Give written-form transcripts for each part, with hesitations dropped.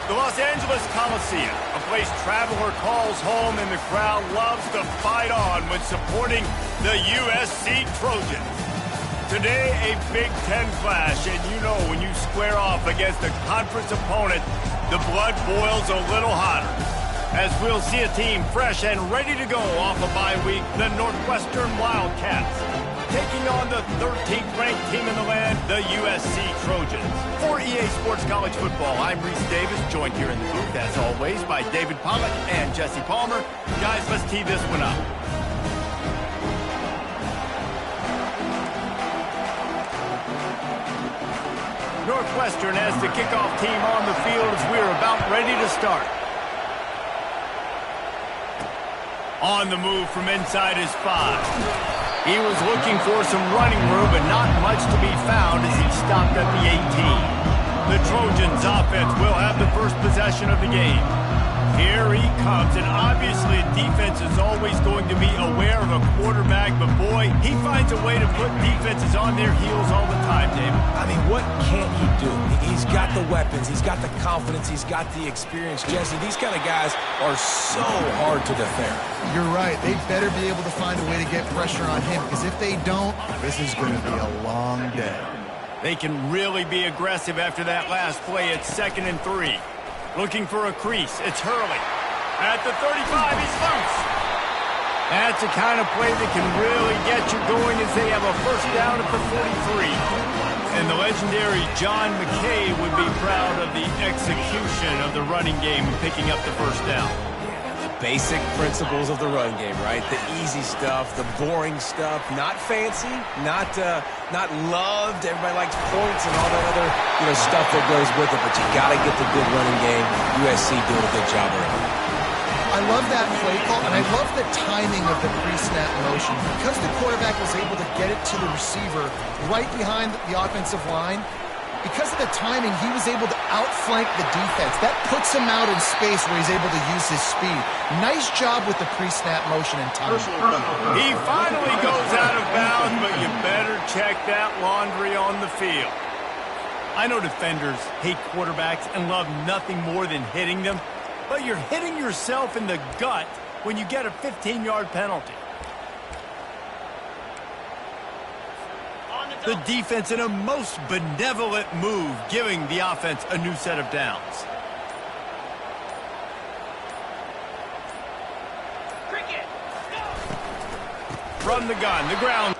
The Los Angeles Coliseum, a place traveler calls home and the crowd loves to fight on when supporting the USC Trojans. Today, a Big Ten clash, and you know when you square off against a conference opponent, the blood boils a little hotter. As we'll see a team fresh and ready to go off a bye week, the Northwestern Wildcats, taking on the 13th ranked team in the land, the USC Trojans. For EA Sports College Football, I'm Reese Davis, joined here in the booth, as always, by David Pollack and Jesse Palmer. Guys, let's tee this one up. Northwestern has the kickoff team on the field as we're about ready to start. On the move from inside his 5. He was looking for some running room, but not much to be found as he stopped at the 18. The Trojans offense will have the first possession of the game. Here he comes, and obviously defense is always going to be aware of a quarterback, but boy, he finds a way to put defenses on their heels all the time, David. I mean, what can't he do? He's got the weapons, he's got the confidence, he's got the experience. Jesse, these kind of guys are so hard to defend. You're right. They better be able to find a way to get pressure on him, because if they don't, this is going to be a long day. They can really be aggressive after that last play. It's 2nd and 3. Looking for a crease. It's Hurley. At the 35, he's loose. That's the kind of play that can really get you going as they have a first down at the 43. And the legendary John McKay would be proud of the execution of the running game and picking up the first down. Basic principles of the run game, right? The easy stuff, the boring stuff, not fancy, not loved. Everybody likes points and all that other, stuff that goes with it, but you got to get the good running game. USC doing a good job of it. I love that play call, and I love the timing of the pre-snap motion. Because the quarterback was able to get it to the receiver right behind the offensive line, because of the timing, he was able to outflank the defense. That puts him out in space where he's able to use his speed. Nice job with the pre-snap motion and timing. He finally goes out of bounds, but you better check that laundry on the field. I know defenders hate quarterbacks and love nothing more than hitting them, but you're hitting yourself in the gut when you get a 15-yard penalty. The defense in a most benevolent move, giving the offense a new set of downs. From the gun, the ground.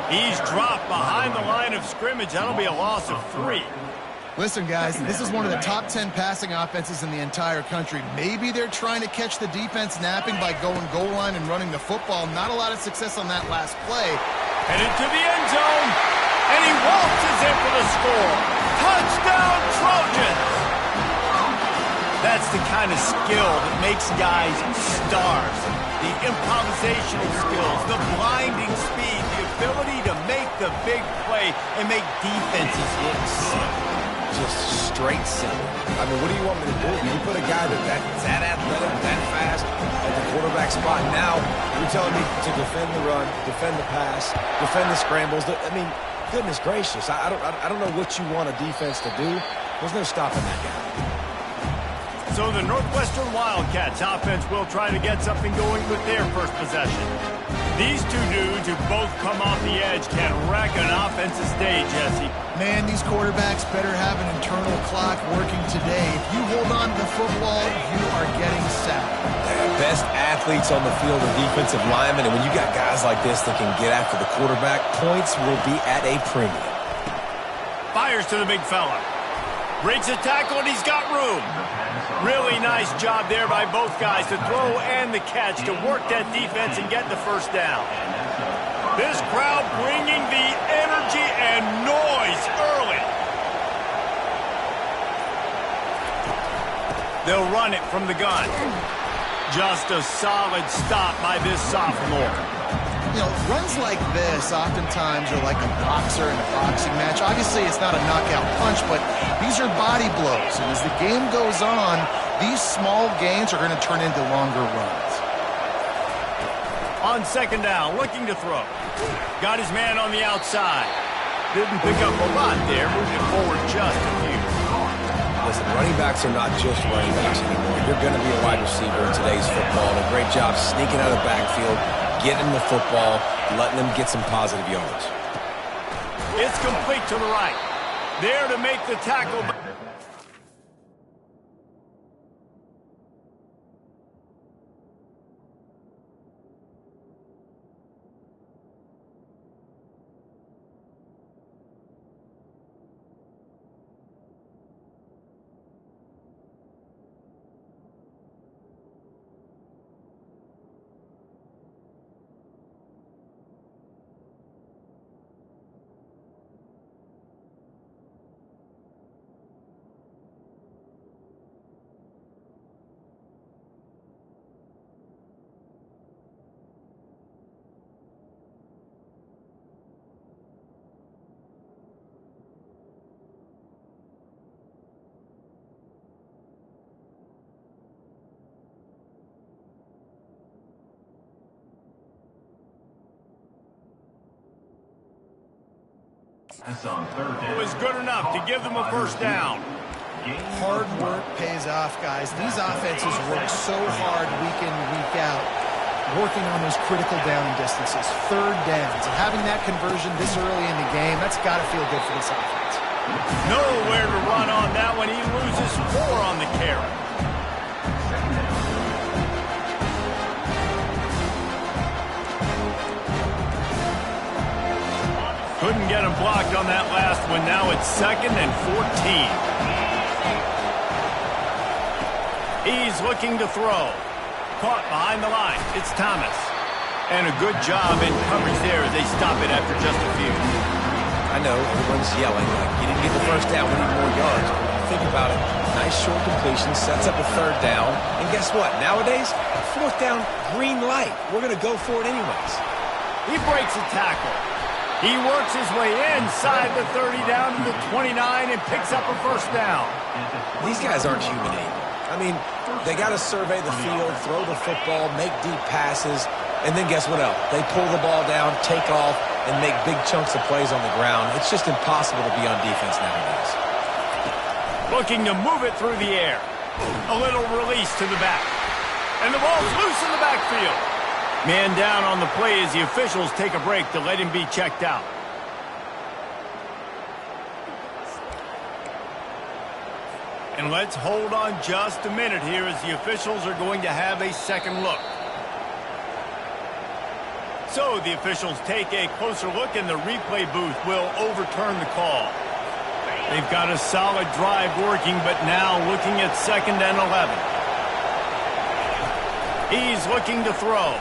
He's dropped behind the line of scrimmage. That'll be a loss of 3. Listen, guys, this is one of the top 10 passing offenses in the entire country. Maybe they're trying to catch the defense napping by going goal line and running the football. Not a lot of success on that last play. Headed to the end zone, and he waltzes in for the score. Touchdown, Trojans! That's the kind of skill that makes guys stars. The improvisational skills, the blinding speed, the ability to make the big play and make defenses look silly. Just straight simple. I mean, what do you want me to do? You put a guy that's that athletic, that fast at the quarterback spot. Now you're telling me to defend the run, defend the pass, defend the scrambles. I mean, goodness gracious. I don't know what you want a defense to do. There's no stopping that guy. So the Northwestern Wildcats offense will try to get something going with their first possession. These two dudes who both come off the edge can wreck an offensive stage, Jesse. Man, these quarterbacks better have an internal clock working today. If you hold on to the football, you are getting sacked. Best athletes on the field are defensive linemen, and when you got guys like this that can get after the quarterback, points will be at a premium. Fires to the big fella. Breaks the tackle, and he's got room. Really nice job there by both guys to throw and the catch to work that defense and get the first down. This crowd bringing the energy and noise early. They'll run it from the gun. Just a solid stop by this sophomore. You know, runs like this oftentimes are like a boxer in a boxing match. Obviously, it's not a knockout punch, but these are body blows. And as the game goes on, these small gains are going to turn into longer runs. On second down, looking to throw. Got his man on the outside. Didn't pick up a lot there, moving forward just a few. Listen, running backs are not just running backs anymore. You're going to be a wide receiver in today's football. And a great job sneaking out of the backfield, getting the football, letting them get some positive yards. It's complete to the right. There to make the tackle. It was good enough to give them a first down. Hard work pays off, guys. These offenses work so hard week in, week out, working on those critical down distances, third downs, and having that conversion this early in the game, that's got to feel good for this offense. Nowhere to run on that one. He loses 4 on the carry. Couldn't get him blocked on that last one. Now it's 2nd and 14. He's looking to throw. Caught behind the line. It's Thomas. And a good job in coverage there as they stop it after just a few. I know, everyone's yelling like he didn't get the first down, we need more yards. Think about it. Nice short completion, sets up a third down. And guess what? Nowadays, 4th down, green light. We're going to go for it anyways. He breaks a tackle. He works his way inside the 30 down to the 29 and picks up a first down. These guys aren't human anymore. I mean, they got to survey the field, throw the football, make deep passes, and then guess what else? They pull the ball down, take off, and make big chunks of plays on the ground. It's just impossible to be on defense nowadays. Looking to move it through the air. A little release to the back. And the ball's loose in the backfield. Man down on the play as the officials take a break to let him be checked out. And let's hold on just a minute here as the officials are going to have a second look. So the officials take a closer look, and the replay booth will overturn the call. They've got a solid drive working, but now looking at 2nd and 11. He's looking to throw.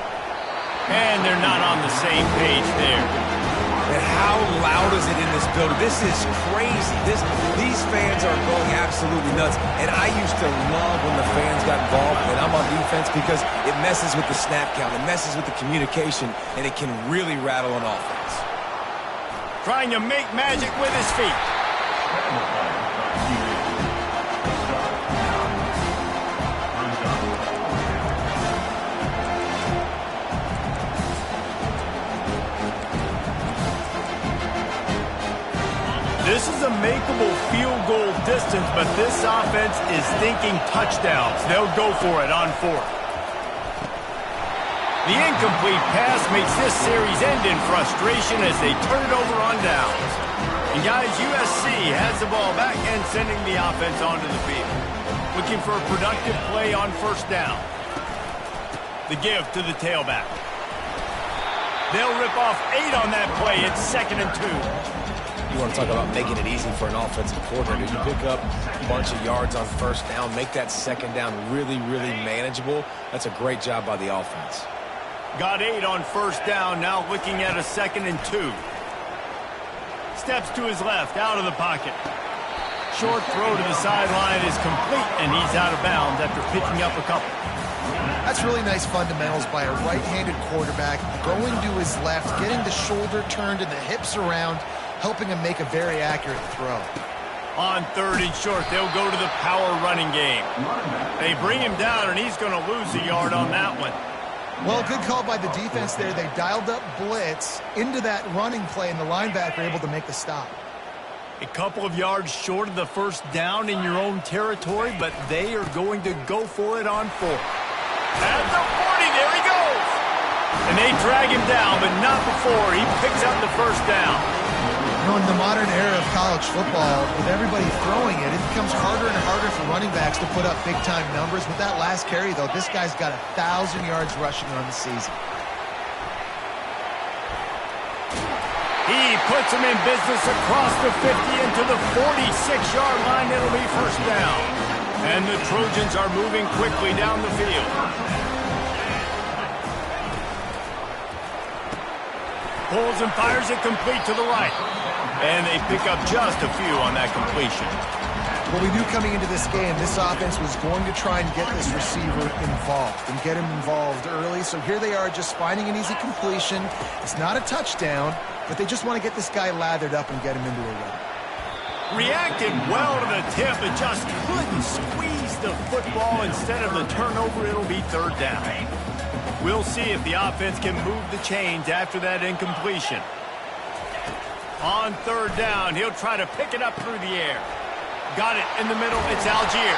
And they're not on the same page there. And how loud is it in this building? This is crazy. These fans are going absolutely nuts. And I used to love when the fans got involved and I'm on defense because it messes with the snap count. It messes with the communication, and it can really rattle an offense. Trying to make magic with his feet. This is a makeable field goal distance, but this offense is thinking touchdowns. They'll go for it on 4th. The incomplete pass makes this series end in frustration as they turn it over on downs. And guys, USC has the ball back and sending the offense onto the field. Looking for a productive play on 1st down. The give to the tailback. They'll rip off 8 on that play. It's 2nd and 2. You want to talk about making it easy for an offensive coordinator. You pick up a bunch of yards on 1st down, make that 2nd down really, really manageable. That's a great job by the offense. Got 8 on 1st down, now looking at a 2nd and 2. Steps to his left, out of the pocket. Short throw to the sideline is complete, and he's out of bounds after picking up a couple. That's really nice fundamentals by a right-handed quarterback, going to his left, getting the shoulder turned and the hips around, helping him make a very accurate throw. On 3rd and short, they'll go to the power running game. They bring him down, and he's going to lose a yard on that one. Well, good call by the defense there. They dialed up blitz into that running play, and the linebacker able to make the stop. A couple of yards short of the 1st down in your own territory, but they are going to go for it on 4th. At the 40, there he goes! And they drag him down, but not before he picks up the 1st down. You know, in the modern era of college football, with everybody throwing it, it becomes harder and harder for running backs to put up big-time numbers. With that last carry, though, this guy's got 1,000 yards rushing on the season. He puts him in business across the 50 into the 46-yard line. It'll be 1st down. And the Trojans are moving quickly down the field. Pulls and fires it complete to the right. And they pick up just a few on that completion. Well, we knew coming into this game, this offense was going to try and get this receiver involved and get him involved early. So here they are just finding an easy completion. It's not a touchdown, but they just want to get this guy lathered up and get him into a run. Reacted well to the tip, but just couldn't squeeze the football. Instead of the turnover, it'll be 3rd down. We'll see if the offense can move the chains after that incompletion. On 3rd down, he'll try to pick it up through the air. Got it in the middle, it's Algier.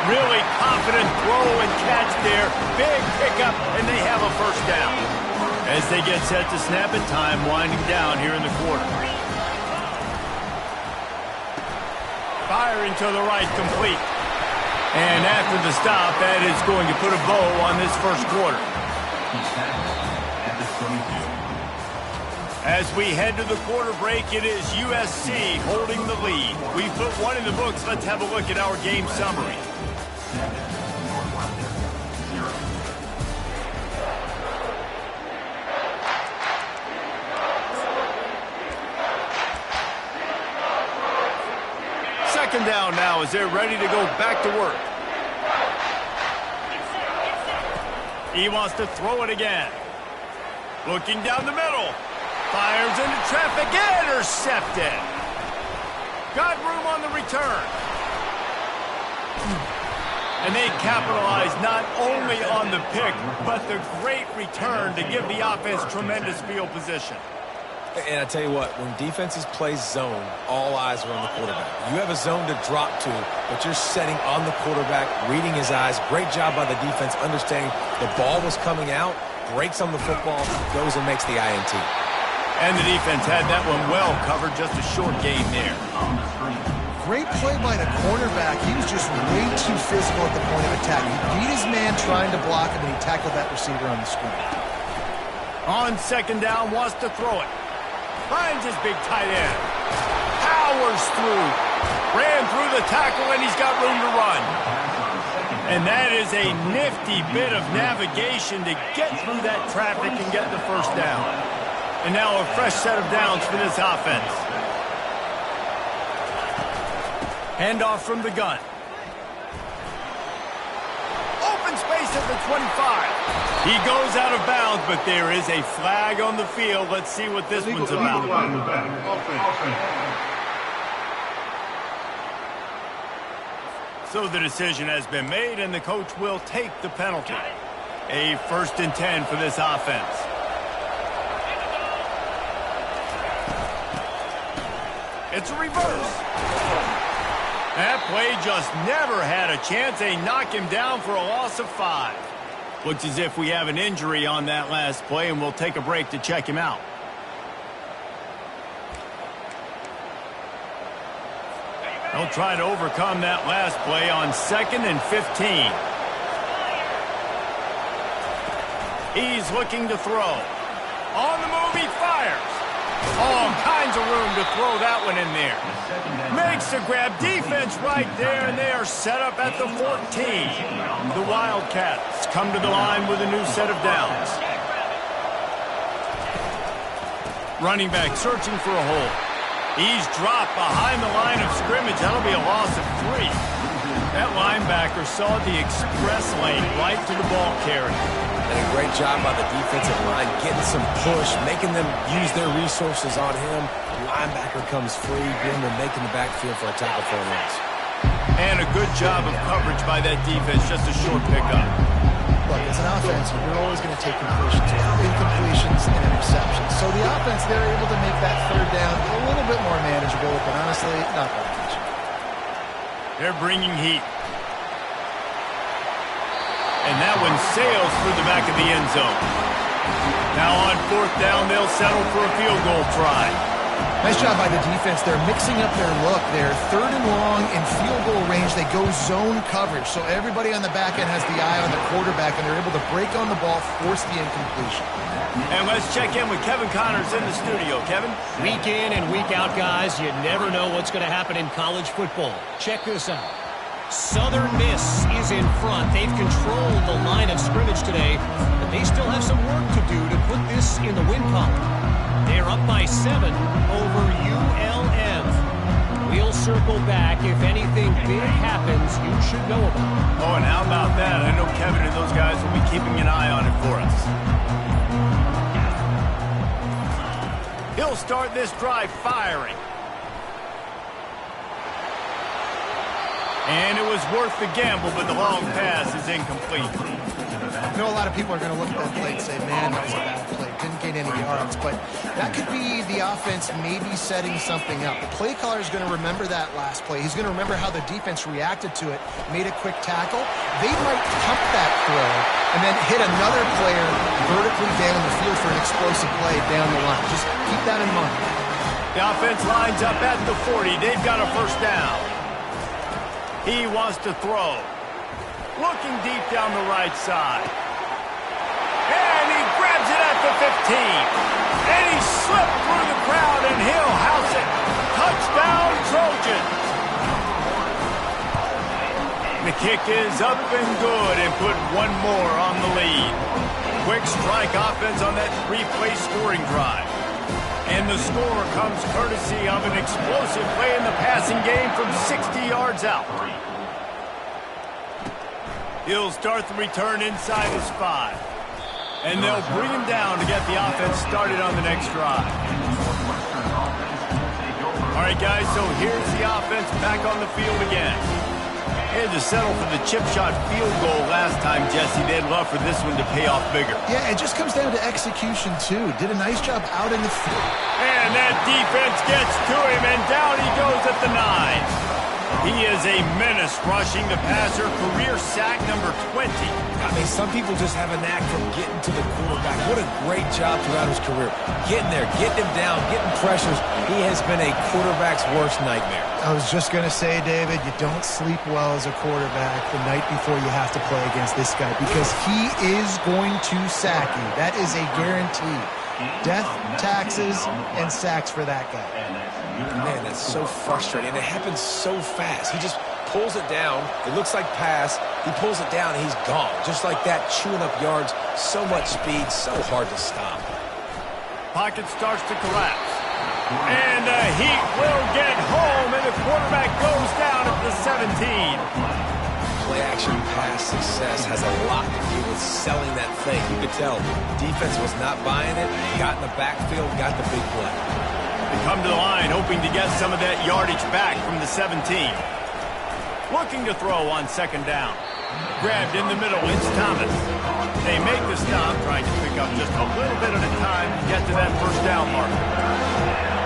Really confident throw and catch there. Big pickup, and they have a 1st down. As they get set to snap it, time winding down here in the quarter. Firing to the right, complete. And after the stop, that is going to put a bow on this 1st quarter. As we head to the quarter break, it is USC holding the lead. We put 1 in the books. Let's have a look at our game summary. Second down now as they're ready to go back to work. He wants to throw it again. Looking down the middle. Fires into traffic, intercepted. Got room on the return. And they capitalize not only on the pick, but the great return to give the offense tremendous field position. And I tell you what, when defenses play zone, all eyes are on the quarterback. You have a zone to drop to, but you're setting on the quarterback, reading his eyes. Great job by the defense, understanding the ball was coming out, breaks on the football, goes and makes the INT. And the defense had that one well covered, just a short gain there. Great play by the cornerback. He was just way too physical at the point of attack. He beat his man trying to block him, and he tackled that receiver on the screen. On second down, wants to throw it. Finds his big tight end. Powers through. Ran through the tackle, and he's got room to run. And that is a nifty bit of navigation to get through that traffic and get the first down. And now a fresh set of downs for this offense. Handoff from the gun. Open space at the 25. He goes out of bounds, but there is a flag on the field. Let's see what this one's about. So the decision has been made, and the coach will take the penalty. A 1st and 10 for this offense. It's a reverse. That play just never had a chance. They knock him down for a loss of 5. Looks as if we have an injury on that last play, and we'll take a break to check him out. They'll try to overcome that last play on 2nd and 15. He's looking to throw. On the move, he fires. All kinds of room to throw that one in there. Makes the grab. Defense right there, and they are set up at the 14. The Wildcats come to the line with a new set of downs. Running back searching for a hole. He's dropped behind the line of scrimmage. That'll be a loss of 3. That linebacker saw the express lane right to the ball carrier. And a great job by the defensive line, getting some push, making them use their resources on him. The linebacker comes free, getting them making the backfield for a tackle for a loss. And a good job of coverage by that defense, just a short pickup. Look, as an offense, you're always going to take completions, incompletions, and interceptions. So the offense, they're able to make that 3rd down a little bit more manageable, but honestly, not that much. They're bringing heat. And that one sails through the back of the end zone. Now on 4th down, they'll settle for a field goal try. Nice job by the defense. They're mixing up their look. They're 3rd and long in field goal range. They go zone coverage. So everybody on the back end has the eye on the quarterback, and they're able to break on the ball, force the incompletion. And let's check in with Kevin Connors in the studio. Kevin? Week in and week out, guys, you never know what's going to happen in college football. Check this out. Southern Miss is in front. They've controlled the line of scrimmage today, but they still have some work to do to put this in the win column. They're up by 7 over ULM. We'll circle back. If anything big happens, you should know about it. Oh, and how about that? I know Kevin and those guys will be keeping an eye on it for us. He'll start this drive firing. And it was worth the gamble, but the long pass is incomplete. I know a lot of people are going to look at that play and say, man, that was a bad play. Didn't gain any yards. But that could be the offense maybe setting something up. The play caller is going to remember that last play. He's going to remember how the defense reacted to it, made a quick tackle. They might pump that throw and then hit another player vertically down the field for an explosive play down the line. Just keep that in mind. The offense lines up at the 40. They've got a 1st down. He wants to throw. Looking deep down the right side. And he grabs it at the 15. And he slipped through the crowd, and he'll house it. Touchdown, Trojans. The kick is up and good, and put one more on the lead. Quick strike offense on that 3-play scoring drive. And the score comes courtesy of an explosive play in the passing game from 60 yards out. He'll start the return inside his 5. And they'll bring him down to get the offense started on the next drive. All right, guys, so here's the offense back on the field again. They had to settle for the chip shot field goal last time, Jesse. They'd love for this one to pay off bigger. Yeah, it just comes down to execution, too. Did a nice job out in the field. And that defense gets to him, and down he goes at the 9. He is a menace rushing the passer, career sack number 20. I mean, some people just have a knack for getting to the quarterback. What a great job throughout his career. Getting there, getting him down, getting pressures. He has been a quarterback's worst nightmare. I was just going to say, David, you don't sleep well as a quarterback the night before you have to play against this guy because he is going to sack you. That is a guarantee. Death, taxes, and sacks for that guy. Man, that's so frustrating. And it happens so fast. He just pulls it down. It looks like pass. He pulls it down, and he's gone. Just like that, chewing up yards. So much speed, so hard to stop. Pocket starts to collapse. And the Heat will get home, and the quarterback goes down at the 17. Play-action pass success has a lot to do with selling that thing. You could tell defense was not buying it. Got in the backfield, got the big play. They come to the line hoping to get some of that yardage back from the 17. Looking to throw on second down. Grabbed in the middle, it's Thomas. They make the stop, trying to pick up just a little bit at a time to get to that first down marker.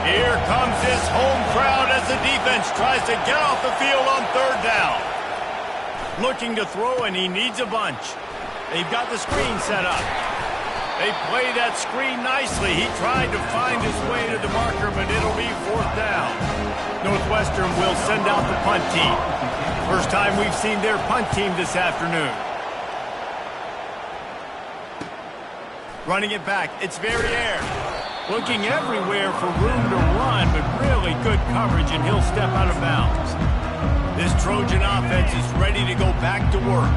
Here comes this home crowd as the defense tries to get off the field on third down. Looking to throw, and he needs a bunch. They've got the screen set up. They play that screen nicely. He tried to find his way to the marker, but it'll be fourth down. Northwestern will send out the punt team. First time we've seen their punt team this afternoon. Running it back, it's Verrier. Looking everywhere for room to run, but really good coverage, and he'll step out of bounds. This Trojan offense is ready to go back to work.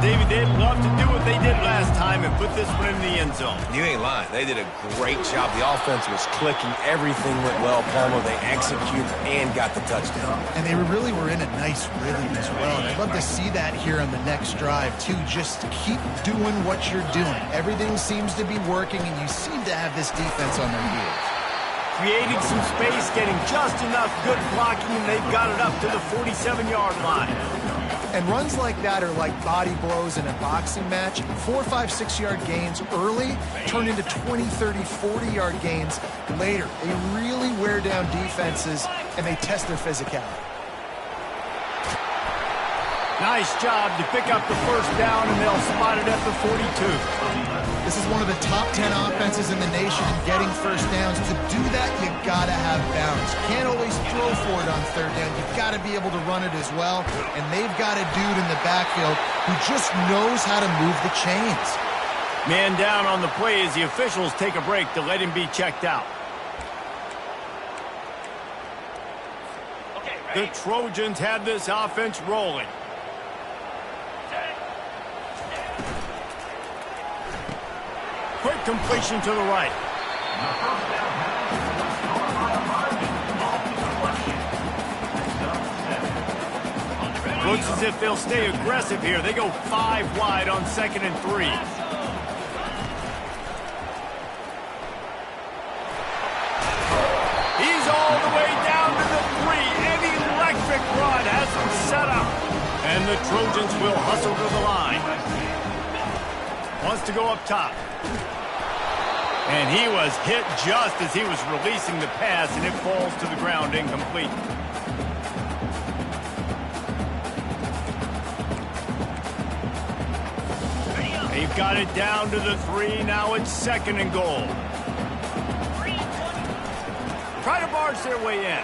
David, they'd love to do what they did last time and put this one in the end zone. You ain't lying. They did a great job. The offense was clicking. Everything went well, Palmer. They executed and got the touchdown. And they really were in a nice rhythm as well. And I'd love to see that here on the next drive, too. Just keep doing what you're doing. Everything seems to be working, and you seem to have this defense on their heels. Creating some space, getting just enough good blocking, and they've got it up to the 47-yard line. And runs like that are like body blows in a boxing match. 4, 5, 6-yard gains early turn into 20, 30, 40-yard gains later. They really wear down defenses, and they test their physicality. Nice job to pick up the first down, and they'll spot it at the 42. This is one of the top 10 offenses in the nation in getting first downs. To do that, you gotta have balance. You can't always throw for it on third down. You've got to be able to run it as well. And they've got a dude in the backfield who just knows how to move the chains. Man down on the play as the officials take a break to let him be checked out. The Trojans have this offense rolling. Quick completion to the right. Looks as if they'll stay aggressive here. They go 5 wide on 2nd and 3. He's all the way down to the 3. An electric run has him set up. And the Trojans will hustle to the line. Wants to go up top. And he was hit just as he was releasing the pass, and it falls to the ground incomplete. They've got it down to the 3. Now it's 2nd and goal. Try to barge their way in.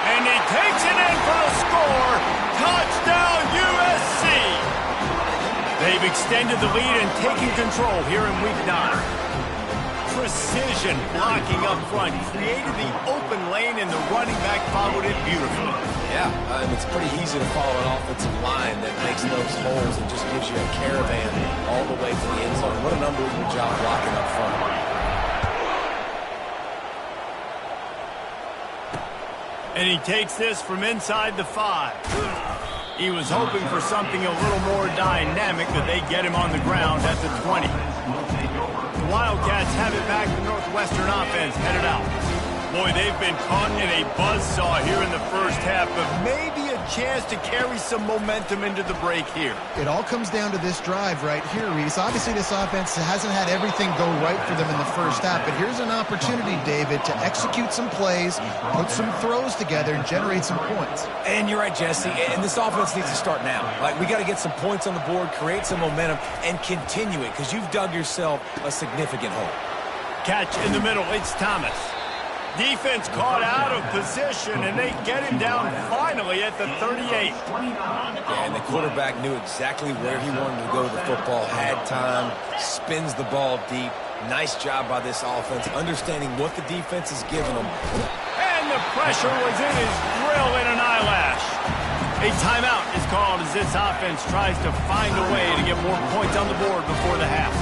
And he takes it in for the score. Touchdown, USC! They've extended the lead and taken control here in Week 9. Precision blocking up front. He created the open lane, and the running back followed it beautifully. Yeah, it's pretty easy to follow an offensive line that makes those holes and just gives you a caravan all the way to the end zone. What an unbelievable job blocking up front. And he takes this from inside the 5. He was hoping for something a little more dynamic, but they get him on the ground at the 20. The Wildcats have it back. The Northwestern offense headed out. Boy, they've been caught in a buzzsaw here in the first half, but maybe a chance to carry some momentum into the break here. It all comes down to this drive right here, Reese. Obviously, this offense hasn't had everything go right for them in the first half, but here's an opportunity, David, to execute some plays, put some throws together, and generate some points. And you're right, Jesse, and this offense needs to start now. Like, we got to get some points on the board, create some momentum, and continue it, because you've dug yourself a significant hole. Catch in the middle, it's Thomas. Defense caught out of position, and they get him down finally at the 38. Yeah, and the quarterback knew exactly where he wanted to go with the football, had time, spins the ball deep. Nice job by this offense, understanding what the defense is giving them. And the pressure was in his grill in an eyelash. A timeout is called as this offense tries to find a way to get more points on the board before the half.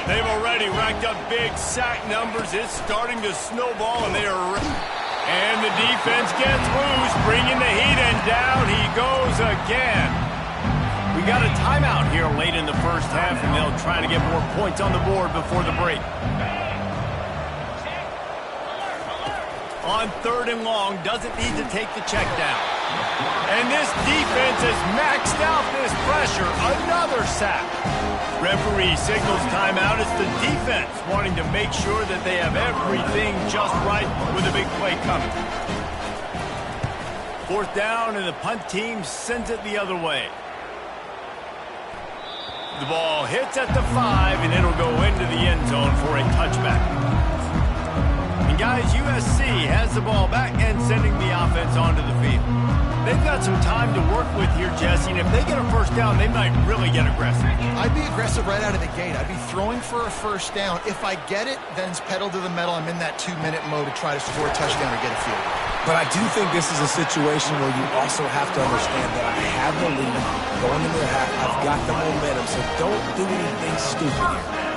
They've already racked up big sack numbers. It's starting to snowball, and they are... And the defense gets loose, bringing the heat, and down he goes again. We got a timeout here late in the first half, and they'll try to get more points on the board before the break. On 3rd and long, doesn't need to take the check down. And this defense has maxed out this pressure. Another sack. Referee signals timeout. It's the defense wanting to make sure that they have everything just right with a big play coming. 4th down, and the punt team sends it the other way. The ball hits at the 5, and it'll go into the end zone for a touchback. And guys, USC has the ball back and sending the offense onto the field. They've got some time to work with here, Jesse, and if they get a first down, they might really get aggressive. I'd be aggressive right out of the gate. I'd be throwing for a first down. If I get it, then it's pedal to the metal. I'm in that 2-minute mode to try to score a touchdown or get a field. But I do think this is a situation where you also have to understand that I have the lead going into the half. I've got the momentum, so don't do anything stupid here.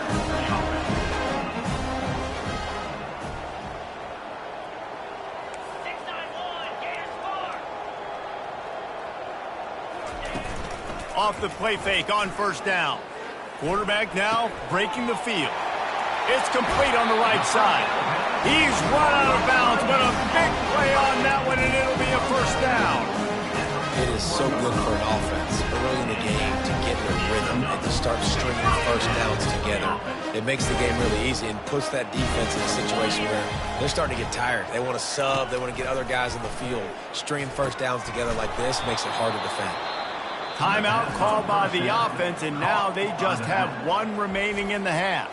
Off the play fake on first down. Quarterback now breaking the field. It's complete on the right side. He's run out of bounds, but a big play on that one, and it'll be a first down. It is so good for an offense early in the game to get in a rhythm and to start stringing first downs together. It makes the game really easy and puts that defense in a situation where they're starting to get tired. They want to sub. They want to get other guys in the field. Stringing first downs together like this makes it hard to defend. Timeout called by the offense, and now they just have 1 remaining in the half.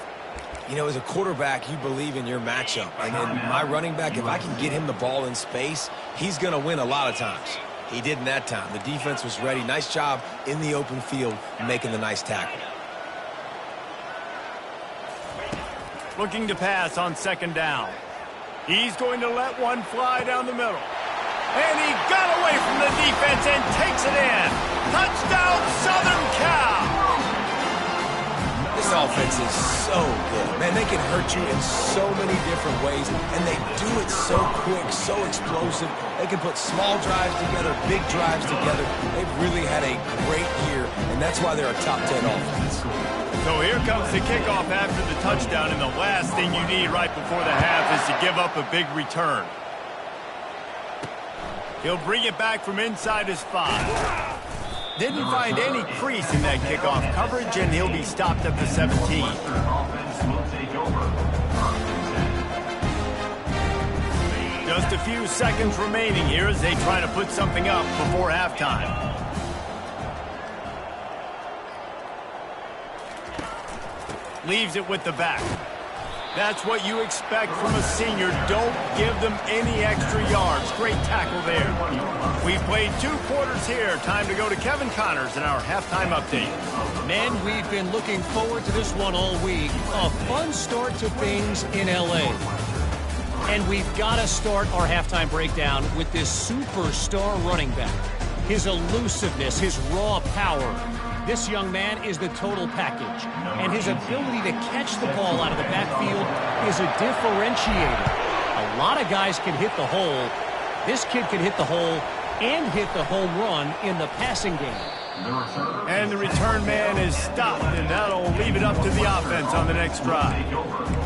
You know, as a quarterback, you believe in your matchup. And then my running back, if I can get him the ball in space, he's going to win a lot of times. He didn't that time. The defense was ready. Nice job in the open field making the nice tackle. Looking to pass on 2nd down. He's going to let one fly down the middle. And he got away from the defense and takes it in. Touchdown, Southern Cal! This offense is so good. Man, they can hurt you in so many different ways, and they do it so quick, so explosive. They can put small drives together, big drives together. They've really had a great year, and that's why they're a top 10 offense. So here comes the kickoff after the touchdown, and the last thing you need right before the half is to give up a big return. He'll bring it back from inside his 5. Didn't find any crease in that kickoff coverage, and he'll be stopped at the 17. Just a few seconds remaining here as they try to put something up before halftime. Leaves it with the back. That's what you expect from a senior. Don't give them any extra yards. Great tackle there. We've played 2 quarters here. Time to go to Kevin Connors in our halftime update. Men, we've been looking forward to this one all week. A fun start to things in L.A. And we've got to start our halftime breakdown with this superstar running back. His elusiveness, his raw power. This young man is the total package, and his ability to catch the ball out of the backfield is a differentiator. A lot of guys can hit the hole. This kid can hit the hole and hit the home run in the passing game. And the return man is stopped, and that'll leave it up to the offense on the next drive.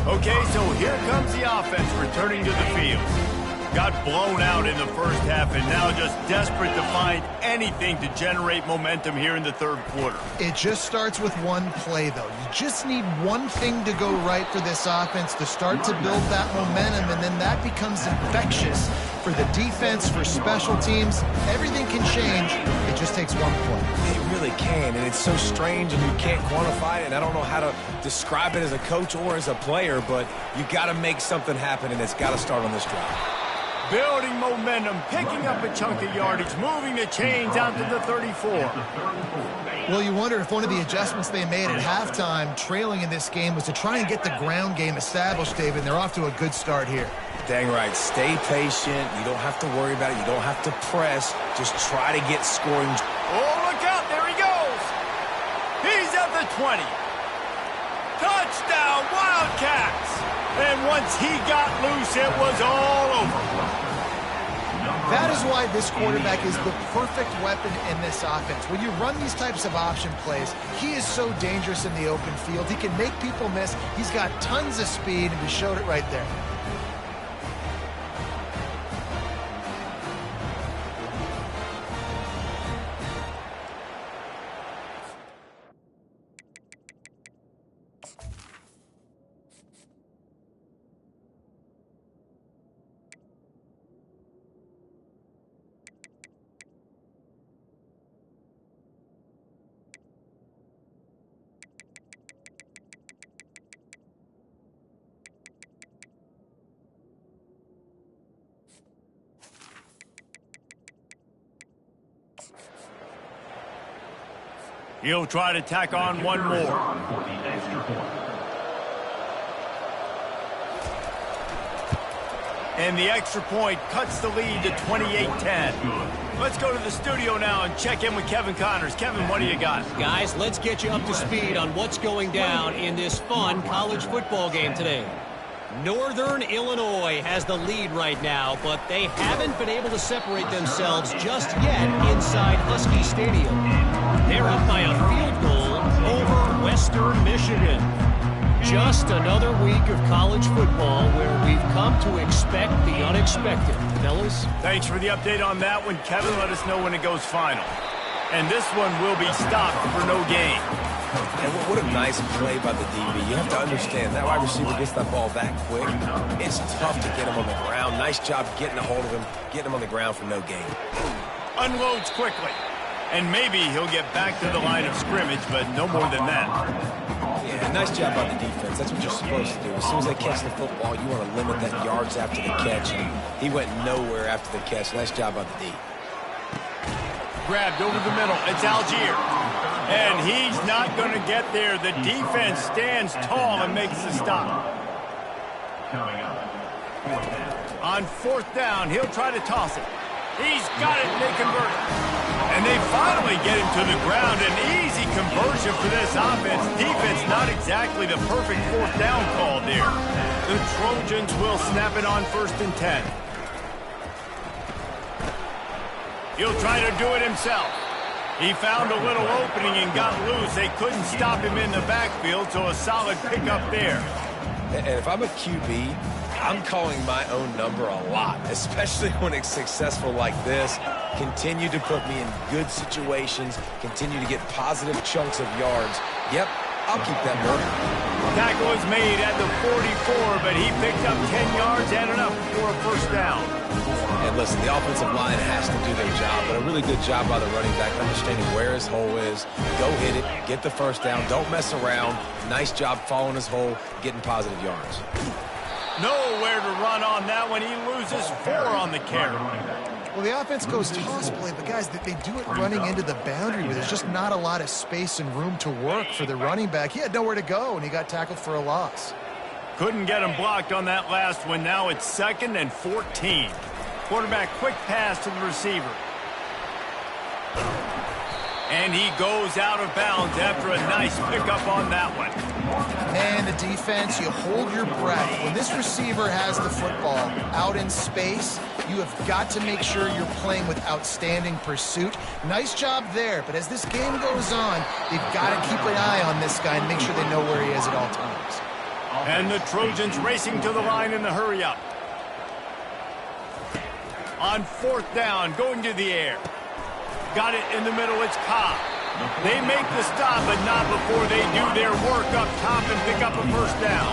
Okay, so here comes the offense returning to the field. got blown out in the first half and now just desperate to find anything to generate momentum here in the third quarter. It just starts with one play, though. You just need one thing to go right for this offense to start to build that momentum, and then that becomes infectious for the defense, for special teams. Everything can change. It just takes one play. It really can, and it's so strange, and you can't quantify it, and I don't know how to describe it as a coach or as a player, but you got to make something happen, and it's got to start on this drive. Building momentum, picking up a chunk of yardage, moving the chains out to the 34. Well, you wonder if one of the adjustments they made at halftime, trailing in this game, was to try and get the ground game established, David, and they're off to a good start here. Dang right. Stay patient. You don't have to worry about it. You don't have to press. Just try to get scoring. Oh, look out. There he goes. He's at the 20. Touchdown, Wildcats. And once he got loose, it was all over. That is why this quarterback is the perfect weapon in this offense. When you run these types of option plays, he is so dangerous in the open field. He can make people miss. He's got tons of speed, and we showed it right there. He'll try to tack on one more. And the extra point cuts the lead to 28-10. Let's go to the studio now and check in with Kevin Connors. Kevin, what do you got? Guys, let's get you up to speed on what's going down in this fun college football game today. Northern Illinois has the lead right now, but they haven't been able to separate themselves just yet inside Husky Stadium. They're up by a field goal over Western Michigan. Just another week of college football where we've come to expect the unexpected. Fellas? Thanks for the update on that one, Kevin. Let us know when it goes final. And this one will be stopped for no gain. And what a nice play by the DB. You have to understand, that wide receiver gets that ball that quick. It's tough to get him on the ground. Nice job getting a hold of him, getting him on the ground for no gain. Unloads quickly. And maybe he'll get back to the line of scrimmage, but no more than that. Yeah, nice job by the defense. That's what you're supposed to do. As soon as they catch the football, you want to limit that yards after the catch. And he went nowhere after the catch. Nice job by the D. Grabbed over the middle. It's Algier. And he's not going to get there. The defense stands tall and makes the stop. On fourth down, he'll try to toss it. He's got it, and they convert it. And they finally get him to the ground. An easy conversion for this offense. Defense not exactly the perfect fourth down call there. The Trojans will snap it on 1st and 10. He'll try to do it himself. He found a little opening and got loose. They couldn't stop him in the backfield, so a solid pickup there. And if I'm a QB, I'm calling my own number a lot, especially when it's successful like this. Continue to put me in good situations, continue to get positive chunks of yards. Yep, I'll keep that moving. Tackle was made at the 44, but he picked up 10 yards and enough for a first down. And listen, the offensive line has to do their job, but a really good job by the running back, understanding where his hole is. Go hit it, get the first down, don't mess around. Nice job following his hole, getting positive yards. Nowhere to run on that one. He loses 4 on the carry. Well, the offense goes toss play, but guys, they do it running into the boundary where there's just not a lot of space and room to work for the running back. He had nowhere to go, and he got tackled for a loss. Couldn't get him blocked on that last one. Now it's 2nd and 14. Quarterback quick pass to the receiver. And he goes out of bounds after a nice pickup on that one. And the defense, you hold your breath. When this receiver has the football out in space, you have got to make sure you're playing with outstanding pursuit. Nice job there, but as this game goes on, they've got to keep an eye on this guy and make sure they know where he is at all times. And the Trojans racing to the line in the hurry-up. On 4th down, going to the air. Got it in the middle, it's Cobb. They make the stop, but not before they do their work up top and pick up a first down.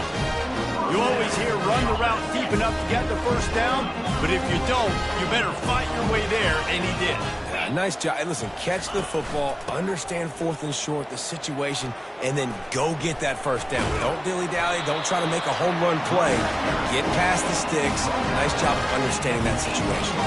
You always hear run the route deep enough to get the first down, but if you don't, you better fight your way there, and he did. Nice job. And listen, catch the football, understand 4th and short, the situation, and then go get that first down. Don't dilly-dally. Don't try to make a home run play. Get past the sticks. Nice job of understanding that situation.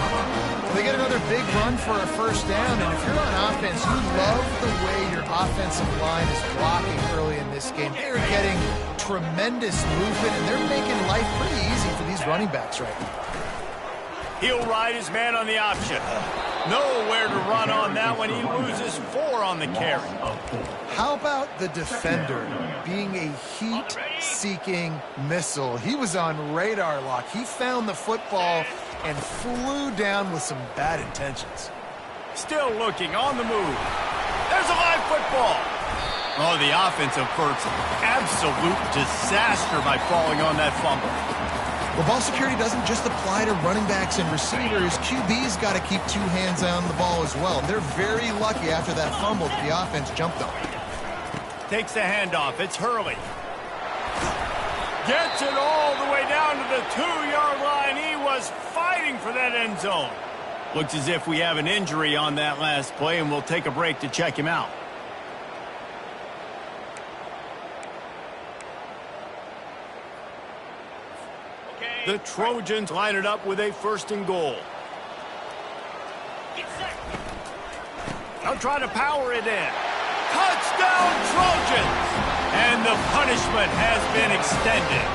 They get another big run for a first down, and if you're on offense, you love the way your offensive line is blocking early in this game. They're getting tremendous movement, and they're making life pretty easy for these running backs right now. He'll ride his man on the option. Nowhere to run on that one. He loses 4 on the carry. How about the defender being a heat-seeking missile? He was on radar lock. He found the football and flew down with some bad intentions. Still looking on the move. There's a live football. Oh, the offense averts absolute disaster by falling on that fumble. Well, ball security doesn't just apply to running backs and receivers. QB's got to keep 2 hands on the ball as well. They're very lucky after that fumble that the offense jumped on. Takes the handoff. It's Hurley. Gets it all the way down to the 2-yard line. He was fighting for that end zone. Looks as if we have an injury on that last play, and we'll take a break to check him out. The Trojans line it up with a 1st and goal. They'll try to power it in. Touchdown, Trojans! And the punishment has been extended.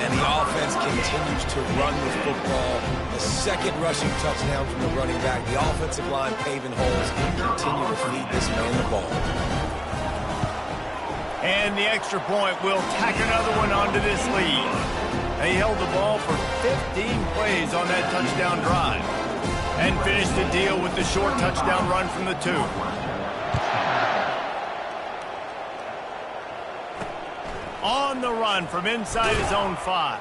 And the offense continues to run the football. The 2nd rushing touchdown from the running back. The offensive line paving holes and continue to feed this man the ball. And the extra point will tack another one onto this lead. They held the ball for 15 plays on that touchdown drive and finished the deal with the short touchdown run from the 2. On the run from inside his own 5.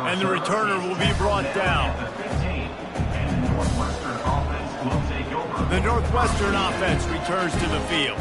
And the returner will be brought down. The Northwestern offense returns to the field.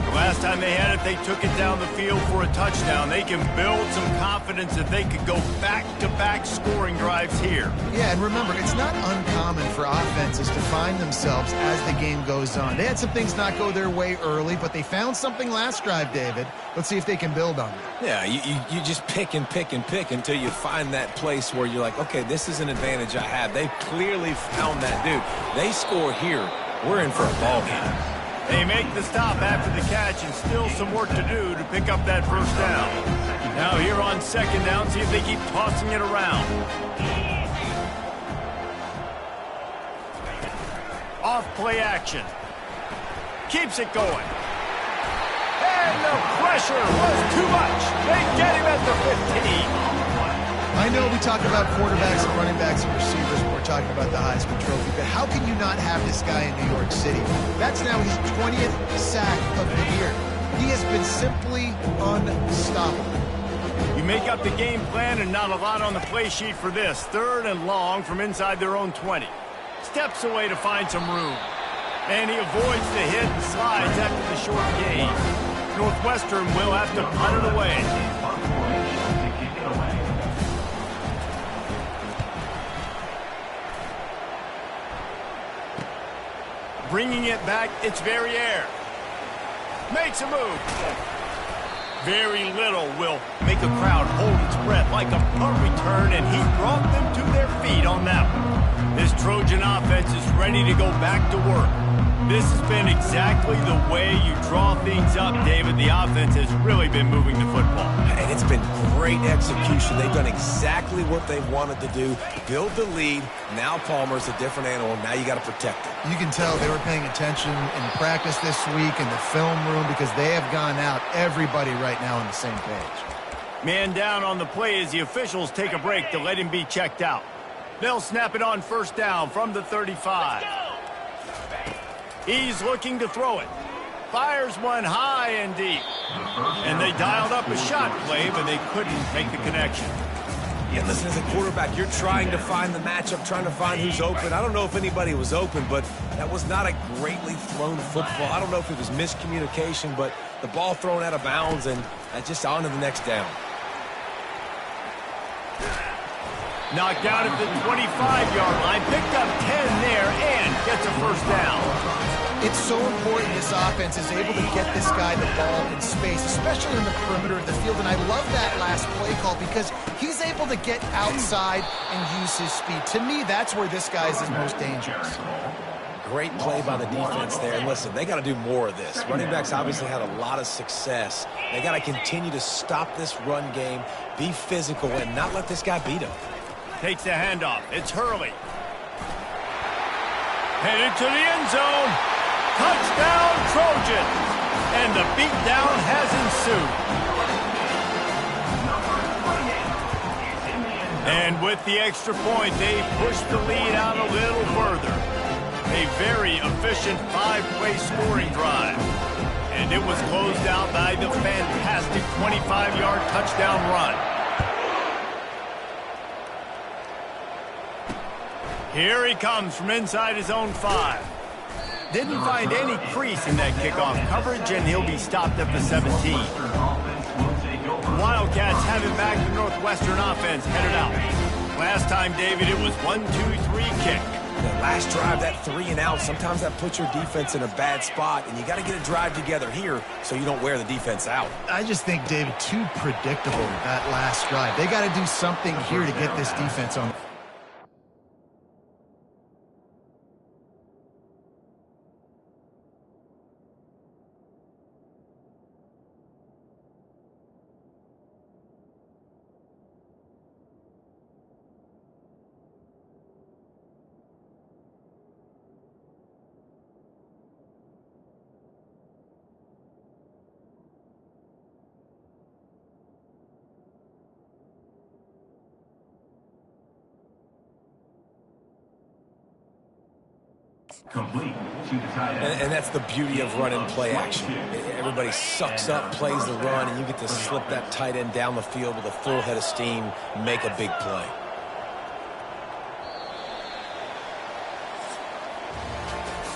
The last time they had it, they took it down the field for a touchdown. They can build some confidence that they could go back-to-back scoring drives here. Yeah, and remember, it's not uncommon for offenses to find themselves as the game goes on. They had some things not go their way early, but they found something last drive, David. Let's see if they can build on it. Yeah, you just pick and pick and pick until you find that place where you're like, okay, this is an advantage I have. They clearly found that dude. They score here. We're in for a ball game. They make the stop after the catch and still some work to do to pick up that first down. Now here on 2nd down, see if they keep tossing it around. Off play action. Keeps it going. And the pressure was too much. They get him at the 15. I know we talk about quarterbacks and running backs and receivers when we're talking about the Heisman Trophy, but how can you not have this guy in New York City? That's now his 20th sack of the year. He has been simply unstoppable. You make up the game plan and not a lot on the play sheet for this. 3rd and long from inside their own 20. Steps away to find some room. And he avoids the hit and slides after the short gain. Northwestern will have to punt it away. Bringing it back, it's Verrier. Makes a move. Very little will make a crowd hold its breath like a punt return, and he brought them to their feet on that one. This Trojan offense is ready to go back to work. This has been exactly the way you draw things up, David. The offense has really been moving the football. And it's been great execution. They've done exactly what they wanted to do. Build the lead. Now Palmer's a different animal. Now you got to protect it. You can tell they were paying attention in practice this week in the film room because they have gone out, everybody right now on the same page. Man down on the play as the officials take a break to let him be checked out. They'll snap it on 1st down from the 35. He's looking to throw it. Fires one high and deep. And they dialed up a shot play, but they couldn't make the connection. Yeah, listen, as a quarterback, you're trying to find the matchup, trying to find who's open. I don't know if anybody was open, but that was not a greatly thrown football. I don't know if it was miscommunication, but the ball thrown out of bounds and just on to the next down. Knocked out at the 25-yard line, picked up 10 there, and gets a first down. It's so important this offense is able to get this guy the ball in space, especially in the perimeter of the field. And I love that last play call because he's able to get outside and use his speed. To me, that's where this guy is his most dangerous. Great play by the defense there. And listen, they got to do more of this. Running backs obviously had a lot of success. They got to continue to stop this run game, be physical, and not let this guy beat him. Takes the handoff. It's Hurley. Headed to the end zone. Touchdown, Trojans. And the beatdown has ensued. And with the extra point, they push the lead out a little further. A very efficient 5-play scoring drive. And it was closed out by the fantastic 25-yard touchdown run. Here he comes from inside his own 5. Didn't find any crease in that kickoff coverage, and he'll be stopped at the 17. Wildcats have it back to Northwestern offense headed out. Last time, David, it was 1-2-3 kick. The last drive, that 3 and out, sometimes that puts your defense in a bad spot, and you got to get a drive together here so you don't wear the defense out. I just think, David, too predictable that last drive. They got to do something here to get this defense on. Complete to the tight end. And that's the beauty of running play action. Everybody sucks up, plays the run, and you get to slip that tight end down the field with a full head of steam, make a big play.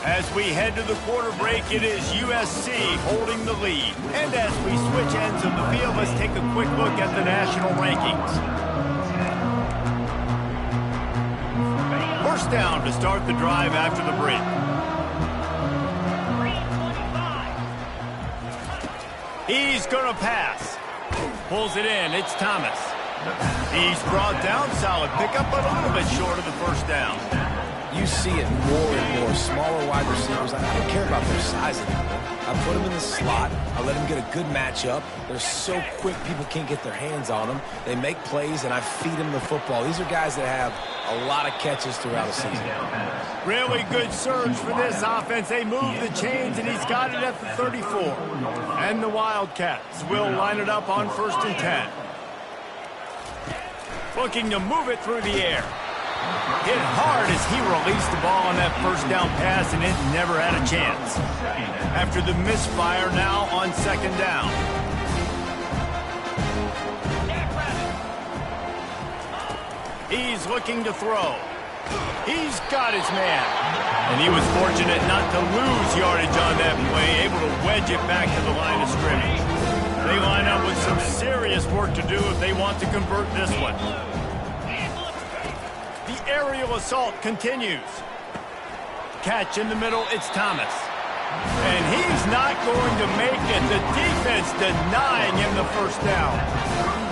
As we head to the quarter break, it is USC holding the lead. And as we switch ends of the field, let's take a quick look at the national rankings. First down to start the drive after the break. He's going to pass. Pulls it in. It's Thomas. He's brought down. Solid pickup, but a little bit short of the first down. You see it more and more. Smaller wide receivers, I don't care about their size anymore. I put them in the slot. I let them get a good matchup. They're so quick, people can't get their hands on them. They make plays, and I feed them the football. These are guys that have a lot of catches throughout a season. Really good surge for this offense. They move the chains, and he's got it at the 34. And the Wildcats will line it up on 1st and 10. Looking to move it through the air. Hit hard as he released the ball on that first down pass, and it never had a chance. After the misfire, now on 2nd down. He's looking to throw. He's got his man. And he was fortunate not to lose yardage on that play, able to wedge it back to the line of scrimmage. They line up with some serious work to do if they want to convert this one. The aerial assault continues. Catch in the middle, it's Thomas. And he's not going to make it. The defense denying him the first down.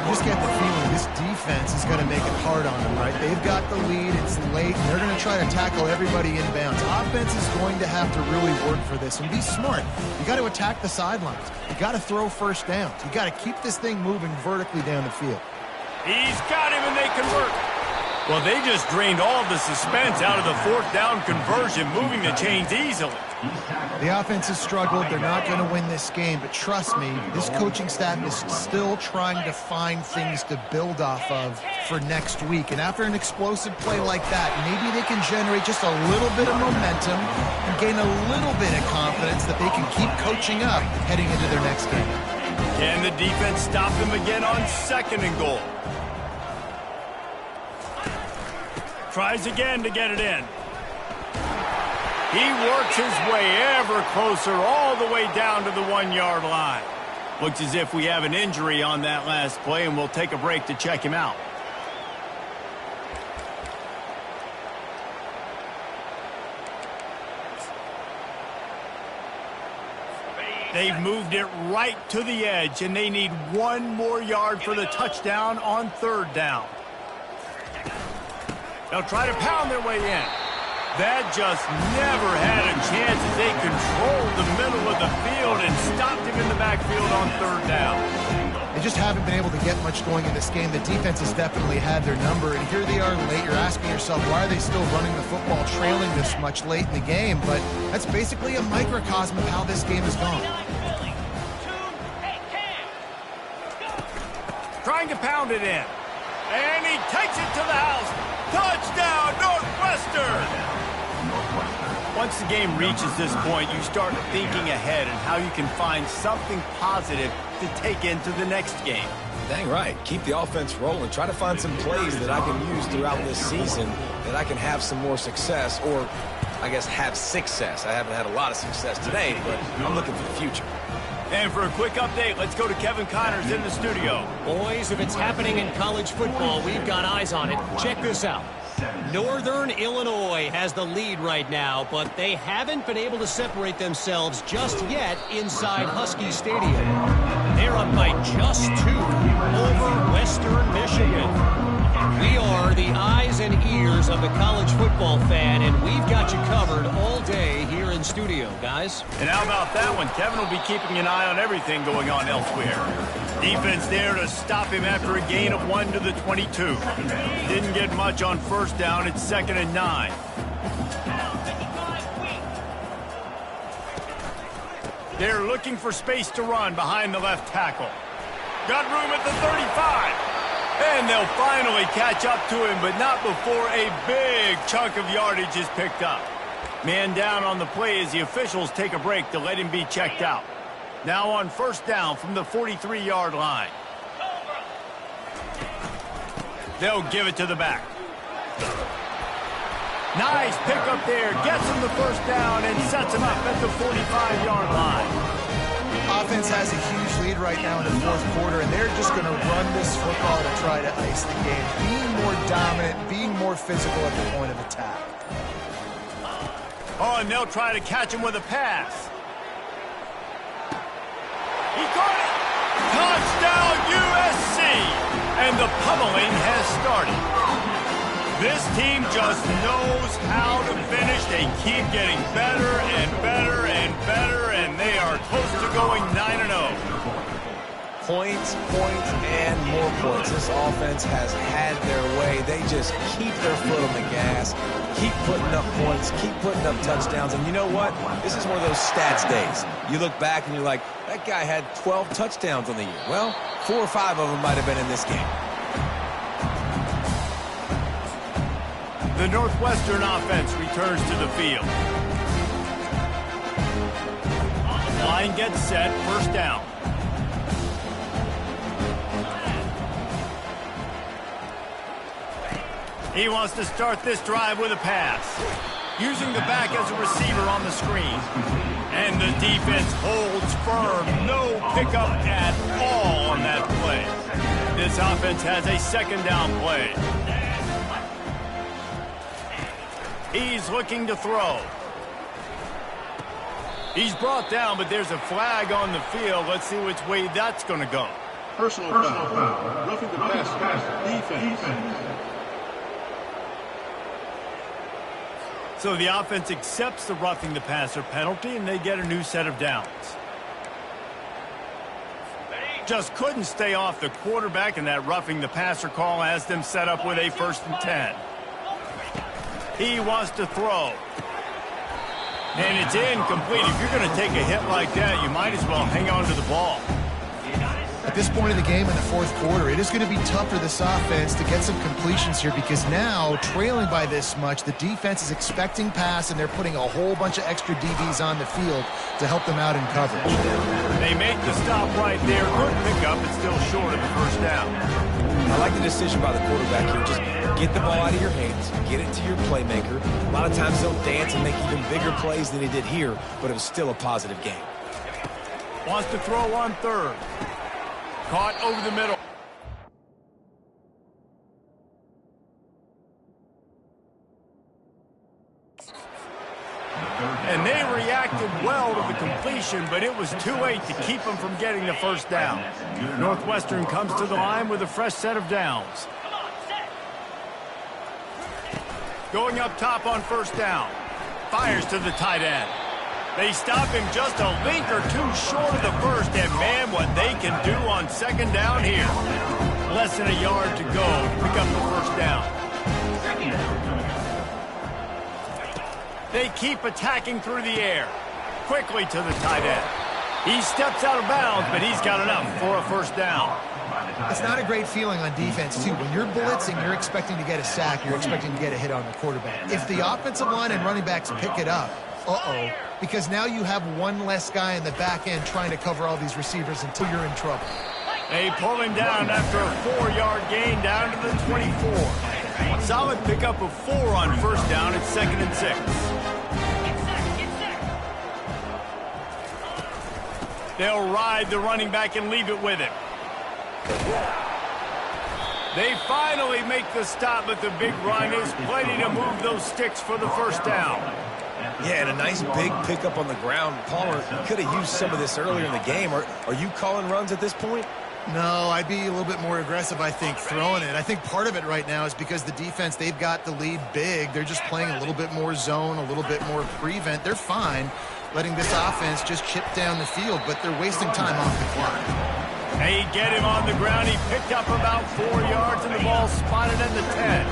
You just get the feeling this defense is going to make it hard on them, right? They've got the lead, it's late, and they're going to try to tackle everybody inbounds. Offense is going to have to really work for this and be smart. You got to attack the sidelines. You got to throw first downs. You got to keep this thing moving vertically down the field. He's got him, and they convert. Well, they just drained all the suspense out of the 4th down conversion, moving the chains easily. The offense has struggled. They're not going to win this game, but trust me, this coaching staff is still trying to find things to build off of for next week. And after an explosive play like that, maybe they can generate just a little bit of momentum and gain a little bit of confidence that they can keep coaching up heading into their next game. Can the defense stop them again on 2nd and goal? Tries again to get it in. He works his way ever closer all the way down to the 1-yard line. Looks as if we have an injury on that last play, and we'll take a break to check him out. They've moved it right to the edge, and they need 1 more yard for the touchdown on 3rd down. They'll try to pound their way in. That just never had a chance as they controlled the middle of the field and stopped him in the backfield on 3rd down. They just haven't been able to get much going in this game. The defense has definitely had their number, and here they are late. You're asking yourself, why are they still running the football trailing this much late in the game? But that's basically a microcosm of how this game has gone. Trying to pound it in. And he takes it to the house. Touchdown, Northwestern! Once the game reaches this point, you start thinking ahead and how you can find something positive to take into the next game. Dang right. Keep the offense rolling. Try to find some plays that I can use throughout this season that I can have some more success, or I guess have success. I haven't had a lot of success today, but I'm looking for the future. And for a quick update, let's go to Kevin Connors in the studio. Boys, if it's happening in college football, we've got eyes on it. Check this out. Northern Illinois has the lead right now, but they haven't been able to separate themselves just yet inside Husky Stadium. They're up by just 2 over Western Michigan. We are the eyes and ears of the college football fan, and we've got you covered all day here in studio, guys. And how about that one? Kevin will be keeping an eye on everything going on elsewhere. Defense there to stop him after a gain of 1 to the 22. Didn't get much on 1st down. It's 2nd and 9. They're looking for space to run behind the left tackle. Got room at the 35. And they'll finally catch up to him, but not before a big chunk of yardage is picked up. Man down on the play as the officials take a break to let him be checked out. Now on 1st down from the 43-yard line. They'll give it to the back. Nice pickup there. Gets him the 1st down and sets him up at the 45-yard line. Offense has a huge lead right now in the 4th quarter, and they're just going to run this football to try to ice the game. Being more dominant, being more physical at the point of attack. Oh, and they'll try to catch him with a pass. He caught it! Touchdown, USC! And the pummeling has started. This team just knows how to finish. They keep getting better and better and better, and they are close to going 9-0. Points, and more points. This offense has had their way. They just keep their foot on the gas, keep putting up points, keep putting up touchdowns. And you know what? This is one of those stats days. You look back and you're like, that guy had 12 touchdowns on the year. Well, 4 or 5 of them might have been in this game. The Northwestern offense returns to the field. Line gets set, 1st down. He wants to start this drive with a pass. Using the back as a receiver on the screen. And the defense holds firm. No pickup at all on that play. This offense has a 2nd down play. He's looking to throw. He's brought down, but there's a flag on the field. Let's see which way that's going to go. Personal foul. Roughing the passer. Defense. So the offense accepts the roughing the passer penalty, and they get a new set of downs. Just couldn't stay off the quarterback, and that roughing the passer call has them set up with a 1st and 10. He wants to throw. And it's incomplete. If you're going to take a hit like that, you might as well hang on to the ball. At this point in the game in the 4th quarter, it is going to be tough for this offense to get some completions here because now, trailing by this much, the defense is expecting pass, and they're putting a whole bunch of extra DBs on the field to help them out in coverage. They make the stop right there. Good pickup, but still short of the 1st down. I like the decision by the quarterback here. Just get the ball out of your hands, get it to your playmaker. A lot of times they'll dance and make even bigger plays than he did here, but it was still a positive game. Wants to throw on third. Caught over the middle. And they reacted well to the completion, but it was too late to keep them from getting the first down. Northwestern comes to the line with a fresh set of downs. Going up top on first down. Fires to the tight end. They stop him just a link or two short of the first, and man, what they can do on second down here. Less than a yard to go to pick up the first down. They keep attacking through the air. Quickly to the tight end. He steps out of bounds, but he's got enough for a first down. It's not a great feeling on defense, too. When you're blitzing, you're expecting to get a sack. You're expecting to get a hit on the quarterback. If the offensive line and running backs pick it up, because now you have one less guy in the back end trying to cover all these receivers until you're in trouble. They pull him down after a 4-yard gain down to the 24. Solid pickup of 4 on first down. It's 2nd and 6. They'll ride the running back and leave it with him. They finally make the stop, but the big run is plenty to move those sticks for the first down. Yeah, and a nice big pickup on the ground. Palmer could have used some of this earlier in the game. Are you calling runs at this point? No, I'd be a little bit more aggressive, I think, throwing it. I think part of it right now is because the defense, they've got the lead big. They're just playing a little bit more zone, a little bit more prevent. They're fine letting this offense just chip down the field, but they're wasting time off the clock. They get him on the ground. He picked up about 4 yards, and the ball spotted at the 10.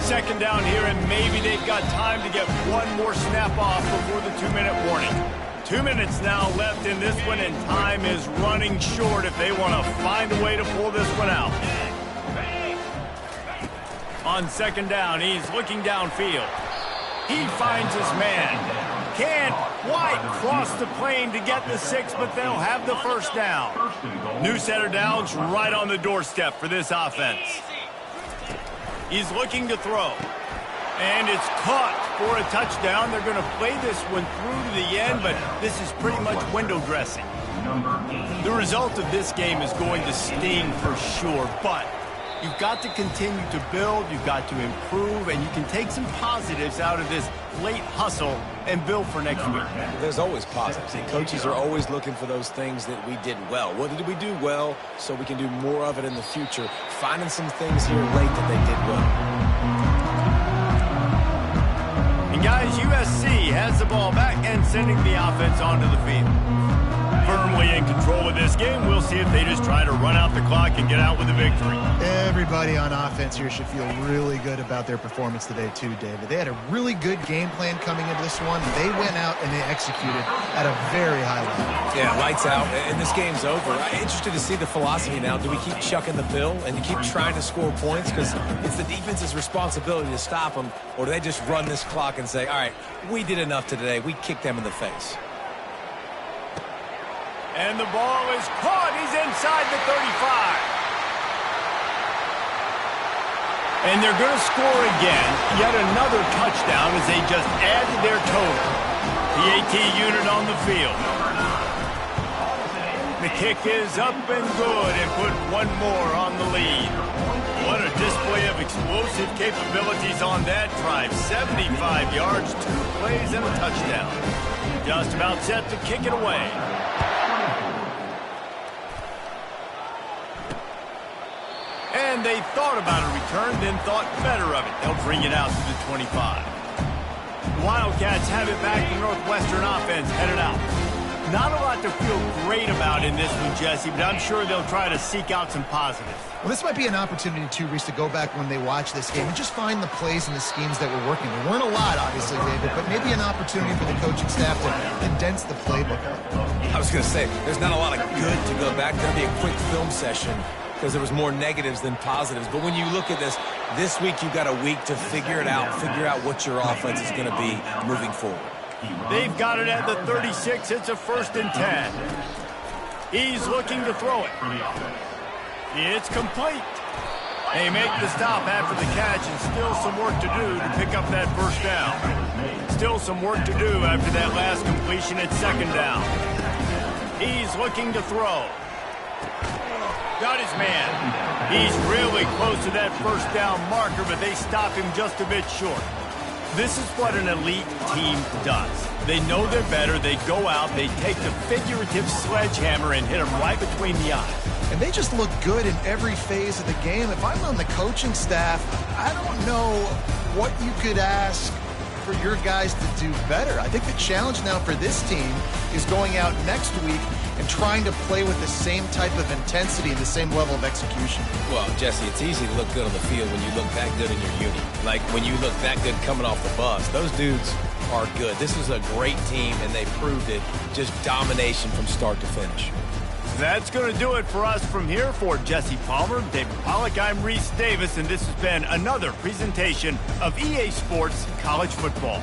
Second down here, and maybe they've got time to get one more snap off before the 2-minute warning. 2 minutes now left in this one, and time is running short if they want to find a way to pull this one out. On second down, he's looking downfield. He finds his man. Can't quite cross the plane to get the 6, but they'll have the first down. New set of downs right on the doorstep for this offense. He's looking to throw. And it's caught for a touchdown. They're going to play this one through to the end, but this is pretty much window dressing. The result of this game is going to sting for sure, but you've got to continue to build, you've got to improve, and you can take some positives out of this late hustle and build for next week. There's always positives, and coaches are always looking for those things that we did well. What did we do well so we can do more of it in the future? Finding some things here late that they did well. And guys, USC has the ball back and sending the offense onto the field. Firmly in control of this game. We'll see if they just try to run out the clock and get out with a victory. Everybody on offense here should feel really good about their performance today too, David. They had a really good game plan coming into this one. They went out and they executed at a very high level. Yeah, lights out, and this game's over. I'm interested to see the philosophy now. Do we keep chucking the pill and keep trying to score points because it's the defense's responsibility to stop them, or do they just run this clock and say, all right, we did enough today. We kicked them in the face. And the ball is caught. He's inside the 35. And they're going to score again. Yet another touchdown as they just added their total. The AT unit on the field. The kick is up and good and put one more on the lead. What a display of explosive capabilities on that drive. 75 yards, 2 plays, and a touchdown. Just about set to kick it away. And they thought about a return, then thought better of it. They'll bring it out to the 25. Wildcats have it back. The Northwestern offense headed out. Not a lot to feel great about in this one, Jesse, but I'm sure they'll try to seek out some positives. Well, this might be an opportunity, too, Reese, to go back when they watch this game and just find the plays and the schemes that were working. There weren't a lot, obviously, David, but maybe an opportunity for the coaching staff to condense the playbook. I was going to say, there's not a lot of good to go back. There'll be a quick film session because there was more negatives than positives. But when you look at this week you've got a week to figure it out, figure out what your offense is going to be moving forward. They've got it at the 36. It's a 1st and 10. He's looking to throw it. It's complete. They make the stop after the catch, and still some work to do to pick up that first down. Still some work to do after that last completion at second down. He's looking to throw. Got his man. He's really close to that first down marker, but they stop him just a bit short. This is what an elite team does. They know they're better. They go out, they take the figurative sledgehammer and hit him right between the eyes. And they just look good in every phase of the game. If I'm on the coaching staff, I don't know what you could ask for your guys to do better. I think the challenge now for this team is going out next week and trying to play with the same type of intensity and the same level of execution. Well, Jesse, it's easy to look good on the field when you look that good in your unit. Like when you look that good coming off the bus. Those dudes are good. This is a great team, and they proved it. Just domination from start to finish. That's going to do it for us from here. For Jesse Palmer, David Pollack, I'm Reese Davis, and this has been another presentation of EA Sports College Football.